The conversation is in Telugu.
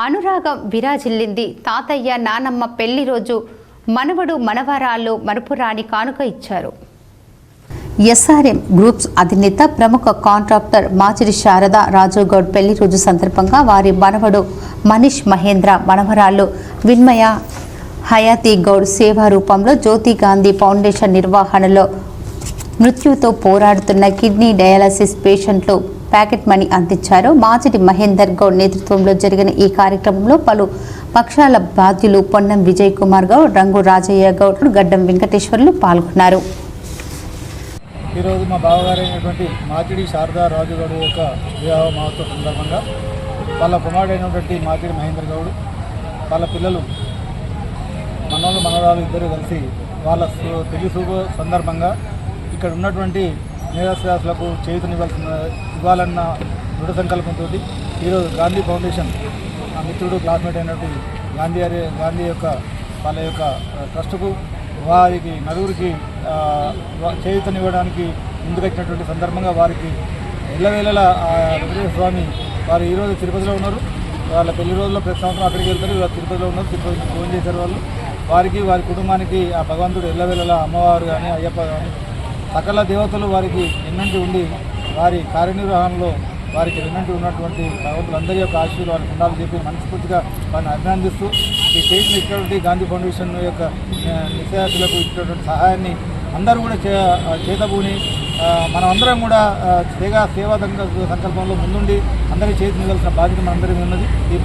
అనురాగం విరాజిల్లింది. తాతయ్య నానమ్మ పెళ్లి రోజు మనవడు మనవరాళ్ళు మరుపురాని కానుక ఇచ్చారు. ఎస్ఆర్ఎం గ్రూప్స్ అధినేత ప్రముఖ కాంట్రాక్టర్ మాచిడి శారద రాజుగౌడ్ పెళ్లి రోజు సందర్భంగా వారి మనవడు మనీష్ మహేంద్ర మనవరాళ్ళు విన్మయ హయాతి గౌడ్ సేవా రూపంలో జ్యోతి గాంధీ ఫౌండేషన్ నిర్వహణలో మృత్యుతో పోరాడుతున్న కిడ్నీ డయాలసిస్ పేషెంట్లు ప్యాకెట్ మనీ అందించారు. మాచిడి మహేందర్ గౌడ్ నేతృత్వంలో జరిగిన ఈ కార్యక్రమంలో పలు పక్షాల బాధ్యులు పొన్నం విజయ్ కుమార్ గౌడ్, రంగు రాజయ్య గౌడ్, గడ్డం వెంకటేశ్వర్లు పాల్గొన్నారు. ఈరోజు మా బావగారైనటువంటి మాచిడి శారదా రాజుగౌడ్ యొక్క వివాహ మహోత్సవ సందర్భంగా వాళ్ళ కుమారుడైనటువంటి మాచిడి మహేందర్ గౌడ్ వాళ్ళ పిల్లలు మనోళ్ళు మనవరాలు ఇద్దరు కలిసి వాళ్ళ పెళ్లి శుభ సందర్భంగా ఇక్కడ ఉన్నటువంటి నిరాశ్రయాసులకు ఇవ్వాలన్న దృఢ సంకల్పంతో ఈరోజు గాంధీ ఫౌండేషన్ ఆ మిత్రుడు క్లాస్మేట్ అయినటువంటి గాంధీ యొక్క వాళ్ళ యొక్క ట్రస్టుకు వారికి నలుగురికి చేయూతనివ్వడానికి ముందుకొచ్చినటువంటి సందర్భంగా వారికి ఎల్లవేళలా వెంకటేశ్వర స్వామి వారు ఈరోజు తిరుపతిలో ఉన్నారు. వాళ్ళ పెళ్లి రోజుల్లో ప్రతి సంవత్సరం అక్కడికి వెళ్తారు. ఇవాళ తిరుపతిలో ఉన్నారు. తిరుపతి ఫోన్ చేశారు వాళ్ళు. వారికి వారి కుటుంబానికి ఆ భగవంతుడు ఎల్లవేళలా అమ్మవారు కానీ అయ్యప్ప కానీ సకల దేవతలు వారికి ఎన్నంటి ఉండి వారి కార్యనిర్వహణలో వారికి ఎన్నంటి ఉన్నటువంటి భగవంతులందరి యొక్క ఆశీర్వాదాలు ఉండాలని చెప్పి మనస్ఫూర్తిగా వారిని అభినందిస్తూ ఈ చేసిన ఇచ్చినటువంటి గాంధీ ఫౌండేషన్ యొక్క నిశ్చయాసులకు ఇచ్చినటువంటి సహాయాన్ని అందరూ కూడా చేతబూని మనమందరం కూడా సేవా సంకల్పంలో ముందుండి అందరికీ చేతి నిలవాల్సిన బాధ్యత మనందరికీ ఉన్నది. ఈ